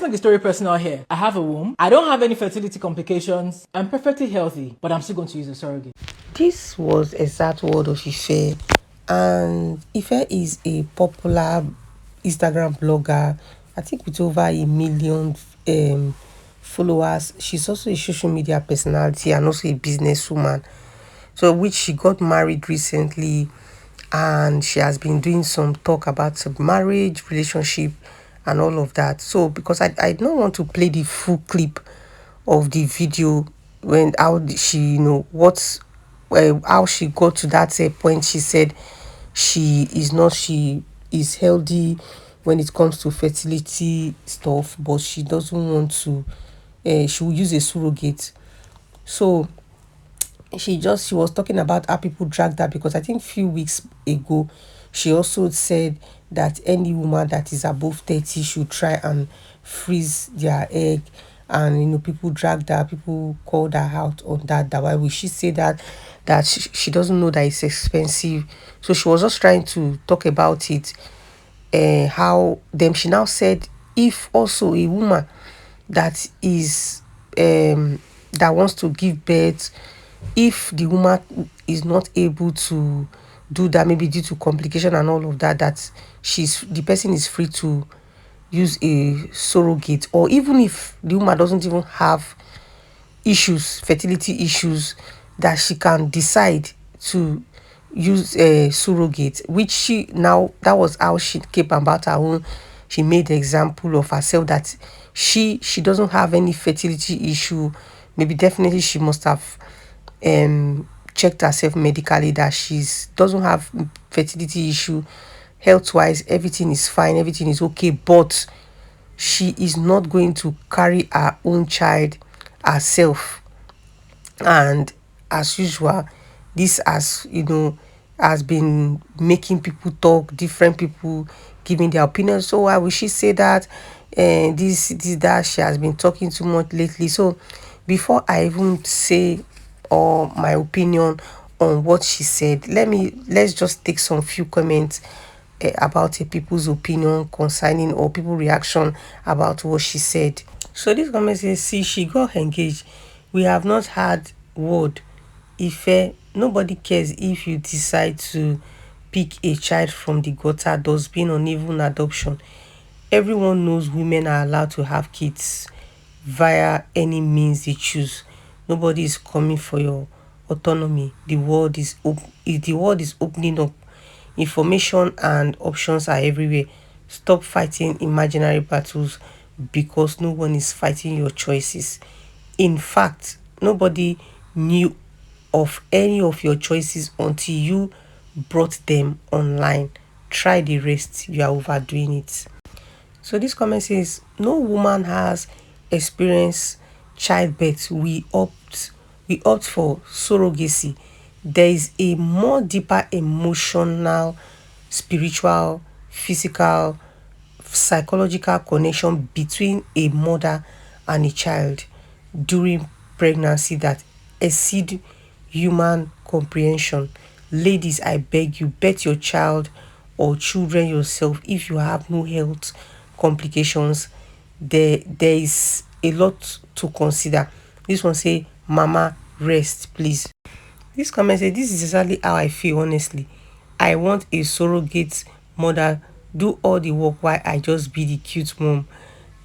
Make the story personal here. I have a womb. I don't have any fertility complications. I'm perfectly healthy, but I'm still going to use a surrogate. This was exact word of Ife, and Ife is a popular Instagram blogger, I think with over 1 million followers. She's also a social media personality and also a businesswoman. So, which she got married recently, and she has been doing some talk about marriage, relationship, and all of that. So, because I don't want to play the full clip of the video when how she what's how she got to that point. She said she is healthy when it comes to fertility stuff, but she doesn't want to she will use a surrogate. So she was talking about how people drag that, because I think few weeks ago she also said that any woman that is above 30 should try and freeze their egg, and people dragged her, people called her out on that why would she say that she doesn't know that it's expensive. So she was just trying to talk about it, how them she now said, if also a woman that is that wants to give birth, if the woman is not able to do that, maybe due to complication and all of that, that the person is free to use a surrogate. Or even if the woman doesn't even have fertility issues, that she can decide to use a surrogate, which she now that was how she came about her own. She made the example of herself that she doesn't have any fertility issue. Maybe definitely she must have checked herself medically that she's doesn't have fertility issue. Health wise, everything is fine, everything is okay, but she is not going to carry her own child herself. And as usual, this has been making people talk, different people giving their opinions. So why would she say that? And this that she has been talking too much lately. So before I even say or my opinion on what she said, let's just take some few comments about people's opinion concerning, or people reaction about what she said. So this comment says, see, she got engaged. We have not had word. Ife, nobody cares if you decide to pick a child from the gutter, dustbin, or even adoption. Everyone knows women are allowed to have kids via any means they choose. Nobody is coming for your autonomy. The world is opening up. Information and options are everywhere. Stop fighting imaginary battles because no one is fighting your choices. In fact, nobody knew of any of your choices until you brought them online. Try the rest, you are overdoing it. So this comment says, no woman has experienced childbirth. We opt for surrogacy. There is a more deeper emotional, spiritual, physical, psychological connection between a mother and a child during pregnancy that exceed human comprehension. Ladies, I beg you, bet your child or children yourself. If you have no health complications, there is a lot to consider. This one say, mama, rest please. This comment say, this is exactly how I feel, honestly. I want a surrogate mother do all the work while I just be the cute mom.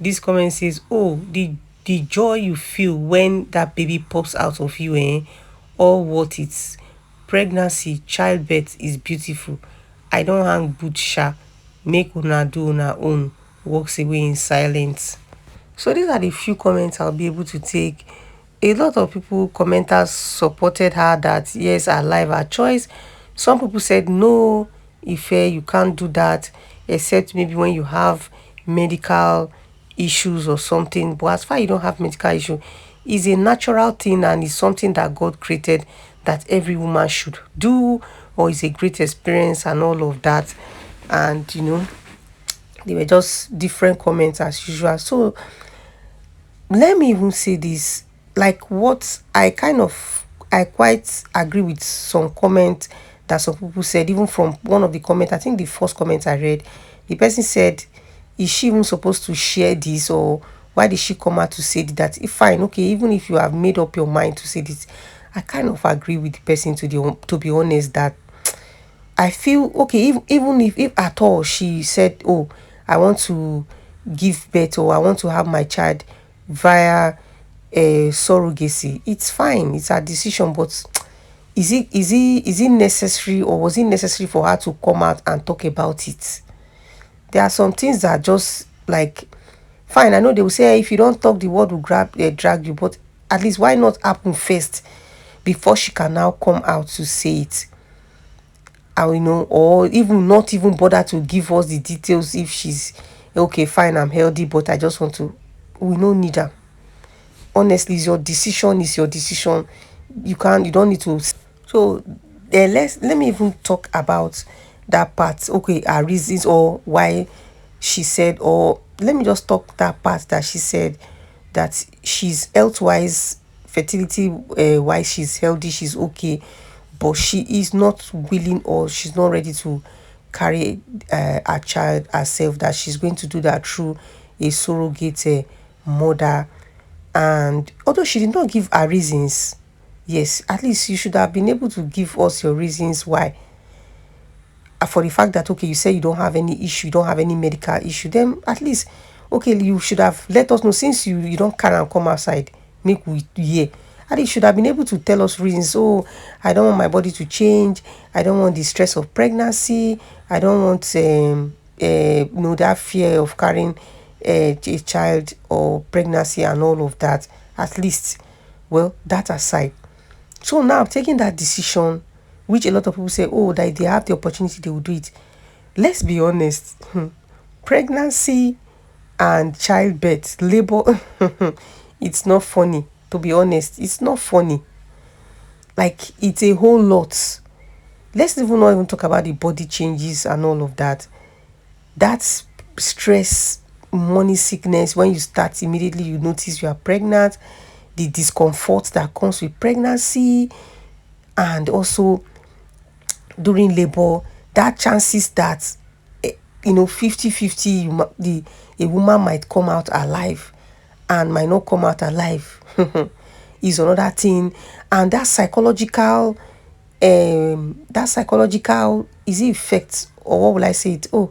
This comment says, oh, the joy you feel when that baby pops out of you, all what it's pregnancy, childbirth is beautiful. I don't hang boot sha. Make una do una own. Walks away in silence. So these are the few comments I'll be able to take. A lot of people, commenters, supported her that yes, her life, her choice. Some people said no, Ife, you can't do that, except maybe when you have medical issues or something. But as far as you don't have medical issue, it's a natural thing and it's something that God created that every woman should do, or it's a great experience and all of that. And they were just different comments as usual. So let me even say this, like what I quite agree with some comment that some people said. Even from one of the comments, I think the first comment I read, the person said, is she even supposed to share this, or why did she come out to say that? If fine, okay, even if you have made up your mind to say this, I kind of agree with the person, to be honest, that I feel okay, even if at all she said, oh, I want to give birth, or I want to have my child via surrogacy, it's fine, it's her decision. But is it necessary, or was it necessary for her to come out and talk about it? There are some things that are just like, fine, I know they will say, if you don't talk, the word will drag you, but at least why not happen first before she can now come out to say it? Or even not even bother to give us the details, if she's okay, fine, I'm healthy, but I just want to. We don't need her. Honestly, it's your decision, is your decision. You don't need to. So let me even talk about that part. Okay, her reasons, or why she said, or let me just talk that part that she said that she's health wise, fertility wise, she's healthy, she's okay, but she is not willing, or she's not ready to carry a child herself, that she's going to do that through a surrogate mother. And although she did not give her reasons, yes, at least you should have been able to give us your reasons why. For the fact that, okay, you say you don't have any issue, you don't have any medical issue, then at least, okay, you should have let us know, since you don't carry and come outside, make we hear. At least you should have been able to tell us reasons. Oh, I don't want my body to change, I don't want the stress of pregnancy, I don't want that fear of carrying a child, or pregnancy and all of that. At least, well, that aside, so now taking that decision, which a lot of people say, oh, that if they have the opportunity, they will do it. Let's be honest. Pregnancy and childbirth, labor, it's not funny. To be honest, it's not funny. Like, it's a whole lot. Let's even not even talk about the body changes and all of that. That's stress, morning sickness. When you start, immediately you notice you are pregnant, the discomfort that comes with pregnancy, and also during labor, that chances that 50-50, a woman might come out alive and might not come out alive is another thing. And that psychological is it effect, or what will I say it? Oh,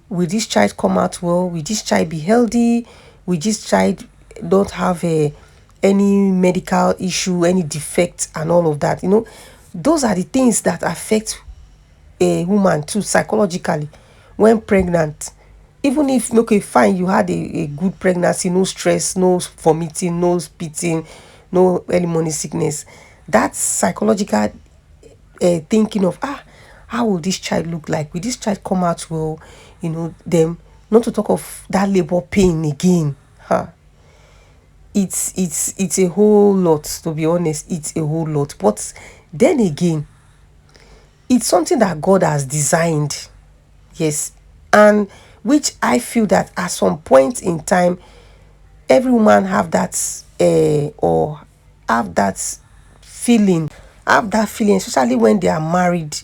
will this child come out well? Will this child be healthy? Will this child don't have any medical issue, any defect, and all of that? Those are the things that affect a woman too, psychologically, when pregnant. Even if, okay, fine, you had a good pregnancy, no stress, no vomiting, no spitting, no early morning sickness, that psychological thinking of, how will this child look like? Will this child come out well? Them, not to talk of that labor pain again. It's a whole lot, to be honest. It's a whole lot. But then again, it's something that God has designed. Yes. And which I feel that at some point in time, every woman have that or have that feeling, especially when they are married,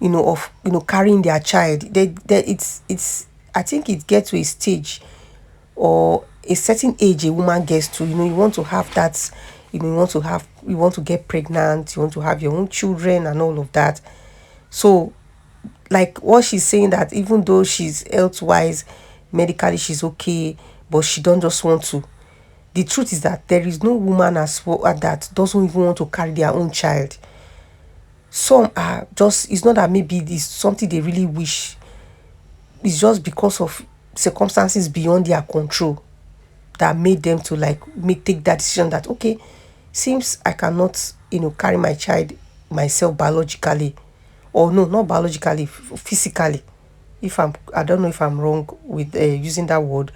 of carrying their child. It's I think it gets to a stage, or a certain age a woman gets to, you want to have that, you want to get pregnant, you want to have your own children and all of that. So, like what she's saying, that even though she's health wise, medically she's okay, but she don't just want to. The truth is that there is no woman as well that doesn't even want to carry their own child. Some are just, it's not that maybe it's something they really wish, it's just because of circumstances beyond their control that made them to take that decision, that okay, seems I cannot carry my child myself biologically, or no, not biologically, physically. I don't know if I'm wrong with using that word.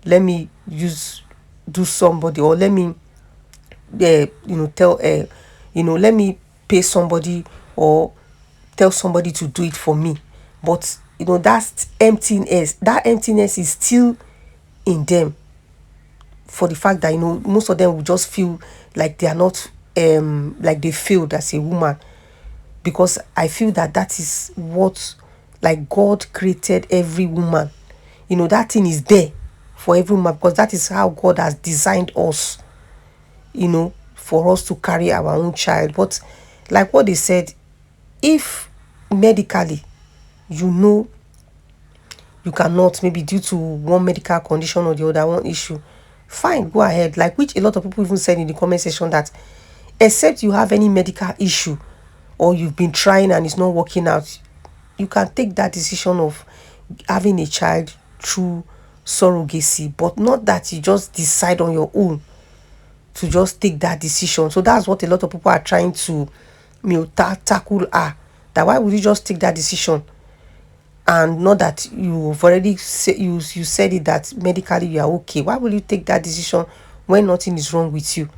Let me do somebody, or let me let me pay somebody, or tell somebody to do it for me. But that emptiness is still in them, for the fact that most of them will just feel like they are not like they failed as a woman. Because I feel that is what, like, God created every woman that thing is there for every woman, because that is how God has designed us, for us to carry our own child. But like what they said, if medically you cannot, maybe due to one medical condition or the other, one issue, fine, go ahead. Like, which a lot of people even said in the comment section, that except you have any medical issue or you've been trying and it's not working out, you can take that decision of having a child through surrogacy, but not that you just decide on your own to just take that decision. So that's what a lot of people are trying to tackle that why would you just take that decision, and not that you've already you said it that medically you are okay. Why will you take that decision when nothing is wrong with you?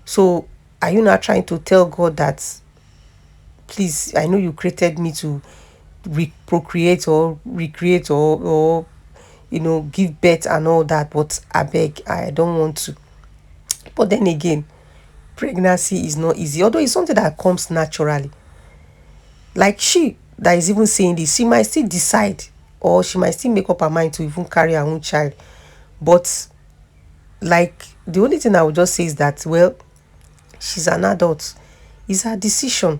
So are you not trying to tell God that, please, I know you created me to procreate or recreate or give birth and all that, but I beg, I don't want to. But then again, pregnancy is not easy, although it's something that comes naturally. Like, she that is even saying this, she might still decide, or she might still make up her mind to even carry her own child. But like, the only thing I would just say is that, well, she's an adult. It's her decision.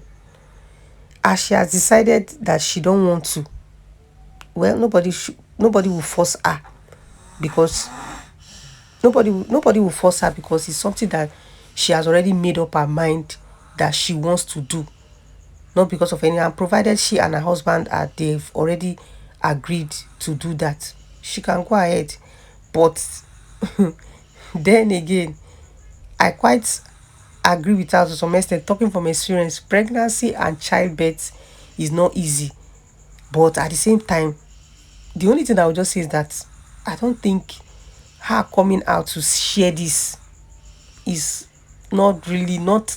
As she has decided that she don't want to, well, nobody will force her, because nobody will force her, because it's something that she has already made up her mind that she wants to do, not because of any. And provided she and her husband they've already agreed to do that, she can go ahead. But then again, I quite agree with her to some extent. Talking from experience, pregnancy and childbirth is not easy, but at the same time, the only thing I would just say is that I don't think her coming out to share this is not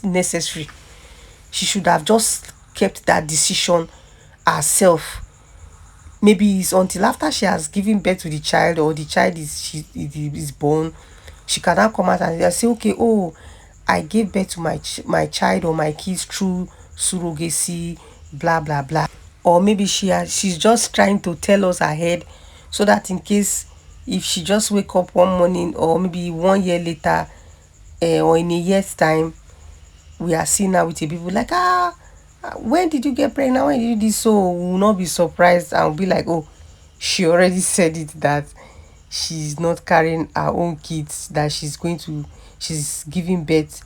necessary. She should have just kept that decision herself. Maybe it's until after she has given birth to the child, or the child is born, she can now come out and say, okay, oh, I gave birth to my child or my kids through surrogacy, blah blah blah. Or maybe she's just trying to tell us ahead, so that in case if she just wake up one morning, or maybe 1 year later, or in a year's time, we are seeing her with a people like, when did you get pregnant, when did you do this? So we will not be surprised and be like, oh, she already said it, that she's not carrying her own kids, that she's giving birth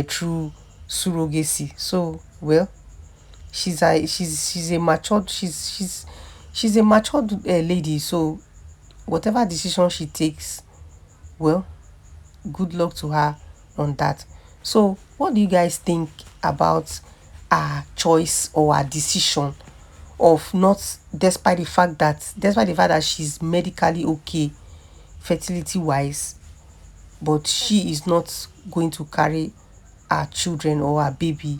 through surrogacy. So, well, she's a matured she's a matured lady. So whatever decision she takes, well, good luck to her on that. So what do you guys think about our choice or our decision of not, despite the fact that she's medically okay fertility wise, but she is not going to carry her children or her baby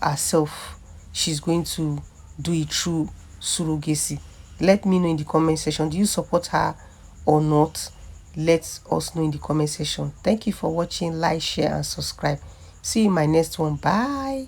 herself? She's going to do it through surrogacy. Let me know in the comment section, do you support her or not? Let us know in the comment section. Thank you for watching. Like, share and subscribe. See you in my next one. Bye.